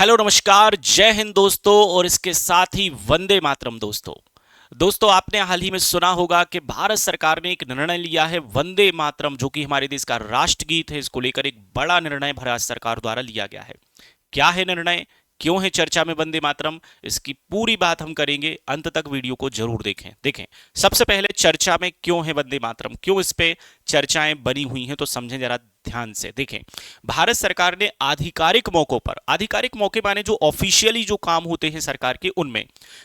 Hello नमस्कार जय हिंद दोस्तों और इसके साथ ही वंदे मातरम दोस्तों आपने हाल ही में सुना होगा कि भारत सरकार ने एक निर्णय लिया है वंदे मातरम जो कि हमारे देश का राष्ट्रगीत है। इसको लेकर एक बड़ा निर्णय भारत सरकार द्वारा लिया गया है। क्या है निर्णय, क्यों है चर्चा में वंदे मातरम, इसकी पूरी बात हम करेंगे। अंत तक वीडियो को जरूर देखें देखें सबसे पहले चर्चा में क्यों है वंदे मातरम, क्यों इस पे चर्चाएं बनी हुई हैं, तो समझें जरा ध्यान से। देखें, भारत सरकार ने आधिकारिक मौकों पर, आधिकारिक मौके माने जो ऑफिशियली जो काम होते हैं सरकार के, उनमें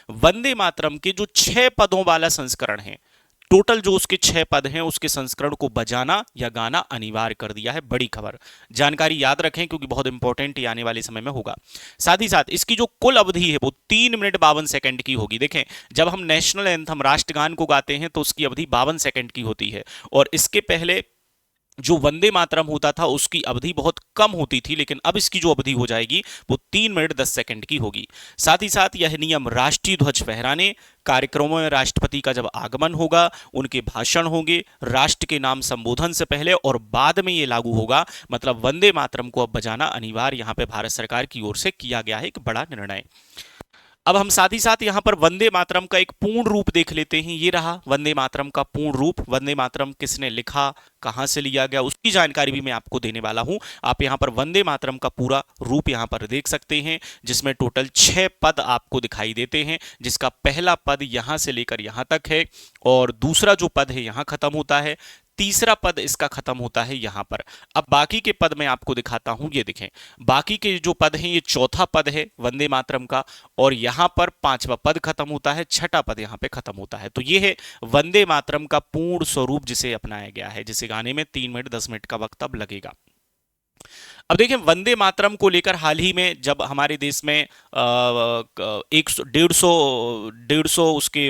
वंदे मातरम के जो 6 पदों वाला संस्करण है, टोटल जो उसके 6 पद हैं, उसके संस्करण को बजाना या गाना अनिवार्य कर दिया है। बड़ी खबर, जानकारी याद रखें क्योंकि बहुत इंपॉर्टेंट ये आने वाले समय में होगा। साथ ही साथ इसकी जो कुल अवधि है वो 3 मिनट 52 सेकंड की होगी। देखें, जब हम नेशनल एंथम राष्ट्रगान को गाते हैं तो उसकी अवधि 52 सेकंड की होती है, और इसके पहले जो वंदे मातरम होता था उसकी अवधि बहुत कम होती थी, लेकिन अब इसकी जो अवधि हो जाएगी वो 3 मिनट 10 सेकंड की होगी। साथ ही साथ यह नियम राष्ट्रीय ध्वज फहराने, कार्यक्रमों में राष्ट्रपति का जब आगमन होगा, उनके भाषण होंगे, राष्ट्र के नाम संबोधन से पहले और बाद में ये लागू होगा। मतलब वंदे मातरम को अब बजाना अनिवार्य यहां पे भारत सरकार की ओर से किया गया है, एक बड़ा निर्णय। अब हम साथ ही साथ यहां पर वंदे मातरम का एक पूर्ण रूप देख लेते हैं। ये रहा वंदे मातरम का पूर्ण रूप। वंदे मातरम किसने लिखा, कहां से लिया गया, उसकी जानकारी भी मैं आपको देने वाला हूं। आप यहां पर वंदे मातरम का पूरा रूप यहां पर देख सकते हैं, जिसमें टोटल 6 पद आपको दिखाई देते हैं, जिसका पहला पद यहां से लेकर यहां तक है, और दूसरा जो पद है यहां खत्म होता है, तीसरा पद इसका खत्म होता है यहां पर। अब बाकी के पद मैं आपको दिखाता हूं, ये देखें, बाकी के जो पद हैं, ये चौथा पद है वंदे मातरम का, और यहां पर 5वां पद खत्म होता है, छठा पद यहां पे खत्म होता है। तो ये है वंदे मातरम का पूर्ण स्वरूप जिसे अपनाया गया है, जिसे गाने में 3 मिनट 10 मिनट का वक्त अब लगेगा। अब देखिए, वंदे मातरम को लेकर हाल ही में जब हमारे देश में 100 150 उसके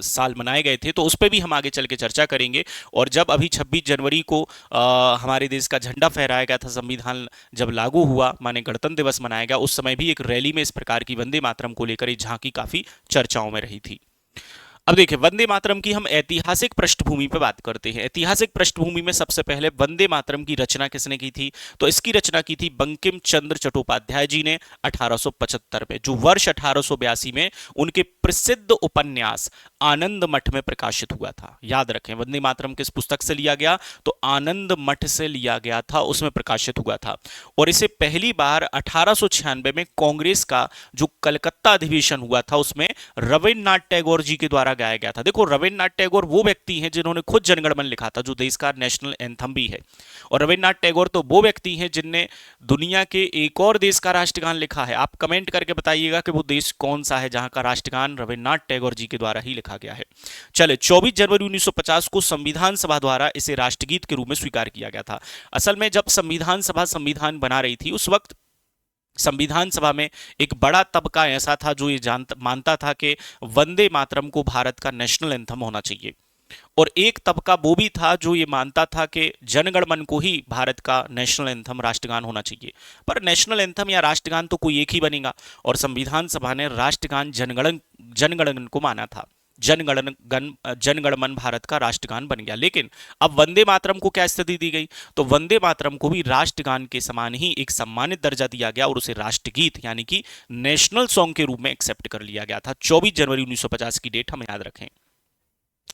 साल मनाए गए थे, तो उस पर भी हम आगे चल के चर्चा करेंगे। और जब अभी 26 जनवरी को हमारे देश का झंडा फहराया गया था, संविधान जब लागू हुआ, माने गणतंत्र दिवस मनाया गया, उस समय भी एक रैली में इस प्रकार की वंदे मातरम को लेकर एक झांकी काफी चर्चाओं में रही थी। अब देखिए, वंदे मातरम की हम ऐतिहासिक पृष्ठभूमि पर बात करते हैं। ऐतिहासिक पृष्ठभूमि में सबसे पहले वंदे मातरम की रचना किसने की थी, तो इसकी रचना की थी बंकिम चंद्र चट्टोपाध्याय जी ने 1875 में, जो वर्ष 1882 में उनके प्रसिद्ध उपन्यास आनंद मठ में प्रकाशित हुआ था। याद रखें, वंदे मातरम किस पुस्तक से लिया गया, तो आनंद मठ से लिया गया था, उसमें प्रकाशित हुआ था। और इसे पहली बार 1896 में कांग्रेस का जो कलकत्ता अधिवेशन हुआ था, उसमें रविन्द्रनाथ टैगोर जी के द्वारा गाया गया था। देखो, रविन्द्रनाथ टैगोर वो व्यक्ति हैं जिन्होंने खुद जनगण मन लिखा था, जो देश का नेशनल एंथम भी है। और रविन्द्रनाथ टैगोर तो वो व्यक्ति हैं जिनने दुनिया के एक और देश का राष्ट्रगान लिखा है। आप कमेंट करके बताइएगा कि वो देश कौन सा है जहां का राष्ट्रगान रविन्द्रनाथ टैगोर जी के द्वारा ही लिखा गया है। चले, 24 जनवरी 1950 को संविधान सभा द्वारा इसे राष्ट्रगीत के रूप में स्वीकार किया गया था। असल में जब संविधान सभा संविधान बना रही थी, उस वक्त संविधान सभा में एक बड़ा तबका ऐसा था जो ये मानता था कि वंदे मातरम को भारत का नेशनल एंथम होना चाहिए, और एक तबका वो भी था जो ये मानता था कि जनगण मन को ही भारत का नेशनल एंथम राष्ट्रगान होना चाहिए। पर नेशनल एंथम या राष्ट्रगान तो कोई एक ही बनेगा, और संविधान सभा ने राष्ट्रगान जनगणन जनगणन को माना था। जनगण मन भारत का राष्ट्रगान बन गया। लेकिन अब वंदे मातरम को क्या स्थिति दी गई, तो वंदे मातरम को भी राष्ट्रगान के समान ही एक सम्मानित दर्जा दिया गया, और उसे राष्ट्रगीत यानी कि नेशनल सॉन्ग के रूप में एक्सेप्ट कर लिया गया था। 24 जनवरी 1950 की डेट हम याद रखें।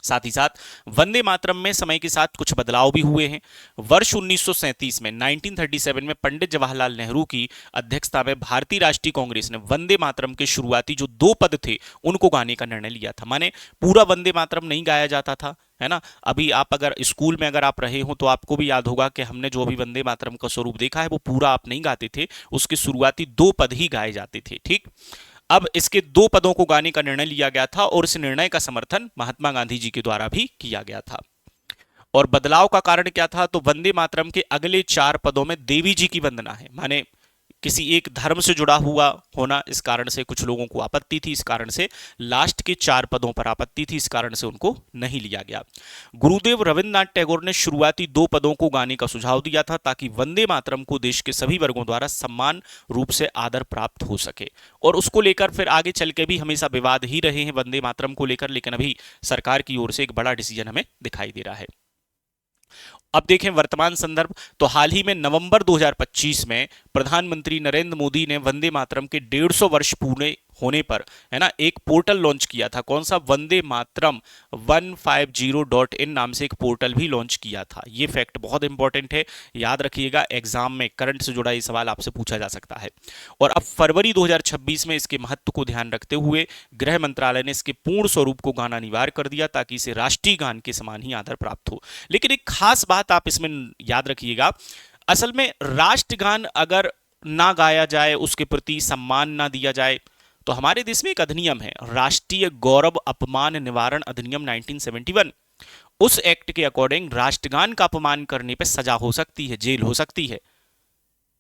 साथ ही साथ वंदे मातरम में समय के साथ कुछ बदलाव भी हुए हैं। वर्ष 1937 में 1937 में पंडित जवाहरलाल नेहरू की अध्यक्षता में भारतीय राष्ट्रीय कांग्रेस ने वंदे मातरम के शुरुआती जो 2 पद थे उनको गाने का निर्णय लिया था। माने पूरा वंदे मातरम नहीं गाया जाता था, है ना। अभी आप अगर स्कूल में अगर आप रहे हो तो आपको भी याद होगा कि हमने जो अभी वंदे मातरम का स्वरूप देखा है वो पूरा आप नहीं गाते थे, उसके शुरुआती 2 पद ही गाए जाते थे। ठीक, अब इसके 2 पदों को गाने का निर्णय लिया गया था, और इस निर्णय का समर्थन महात्मा गांधी जी के द्वारा भी किया गया था। और बदलाव का कारण क्या था, तो वंदे मातरम के अगले 4 पदों में देवी जी की वंदना है, माने किसी एक धर्म से जुड़ा हुआ होना, इस कारण से कुछ लोगों को आपत्ति थी, इस कारण से लास्ट के 4 पदों पर आपत्ति थी, इस कारण से उनको नहीं लिया गया। गुरुदेव रविन्द्रनाथ टैगोर ने शुरुआती 2 पदों को गाने का सुझाव दिया था, ताकि वंदे मातरम को देश के सभी वर्गों द्वारा सम्मान रूप से आदर प्राप्त हो सके। और उसको लेकर फिर आगे चल के भी हमेशा विवाद ही रहे हैं वंदे मातरम को लेकर, लेकिन अभी सरकार की ओर से एक बड़ा डिसीजन हमें दिखाई दे रहा है। अब देखें वर्तमान संदर्भ, तो हाल ही में नवंबर 2025 में प्रधानमंत्री नरेंद्र मोदी ने वंदे मातरम के 150 वर्ष पूरे होने पर, है ना, एक पोर्टल लॉन्च किया था। कौन सा? वंदे मातरम 150.in नाम से एक पोर्टल भी लॉन्च किया था। ये फैक्ट बहुत इंपॉर्टेंट है, याद रखिएगा, एग्जाम में करंट से जुड़ा ये सवाल आपसे पूछा जा सकता है। और अब फरवरी 2026 में इसके महत्व को ध्यान रखते हुए गृह मंत्रालय ने इसके पूर्ण स्वरूप को गान अनिवार्य कर दिया, ताकि इसे राष्ट्रीय गान के समान ही आदर प्राप्त हो। लेकिन एक खास बात आप इसमें याद रखिएगा, असल में राष्ट्रगान अगर ना गाया जाए, उसके प्रति सम्मान ना दिया जाए, तो हमारे देश में एक अधिनियम है, राष्ट्रीय गौरव अपमान निवारण अधिनियम 1971। उस एक्ट के अकॉर्डिंग राष्ट्रगान का अपमान करने पर सजा हो सकती है, जेल हो सकती है।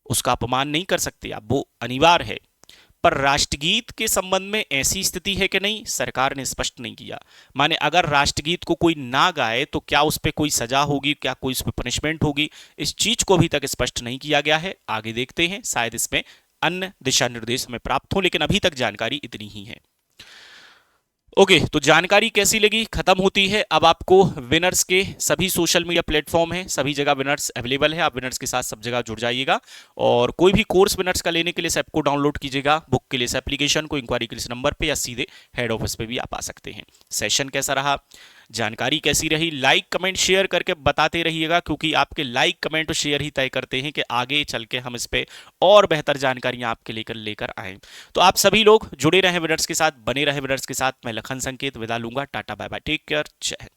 उसका अपमान नहीं कर सकते आप, वो अनिवार्य है। पर राष्ट्रगीत के संबंध में ऐसी स्थिति है कि नहीं, सरकार ने स्पष्ट नहीं किया। माने अगर राष्ट्रगीत को कोई ना गाए तो क्या उस पर कोई सजा होगी, क्या कोई उस पर पनिशमेंट होगी, इस चीज को अभी तक स्पष्ट नहीं किया गया है। आगे देखते हैं, शायद इसमें अन्य दिशा निर्देश हमें प्राप्त हो, लेकिन अभी तक जानकारी इतनी ही है। ओके, तो जानकारी कैसी लगी खत्म होती है। अब आपको विनर्स के सभी सोशल मीडिया प्लेटफॉर्म है, सभी जगह विनर्स अवेलेबल है, आप विनर्स के साथ सब जगह जुड़ जाइएगा। और कोई भी कोर्स विनर्स का लेने के लिए इस ऐप को डाउनलोड कीजिएगा, बुक के लिए इस एप्लीकेशन को, इंक्वायरी के लिए इस नंबर पे या सीधे हेड ऑफिस पे भी आप आ सकते हैं। सेशन कैसा रहा, जानकारी कैसी रही, लाइक कमेंट शेयर करके बताते रहिएगा, क्योंकि आपके लाइक कमेंट और शेयर ही तय करते हैं कि आगे चल के हम इस पे और बेहतर जानकारियां आपके लेकर आए। तो आप सभी लोग जुड़े रहें विनर्स के साथ, बने रहें विनर्स के साथ। मैं लखन संकेत विदा लूंगा, tata bye bye, take care, जय हिंद।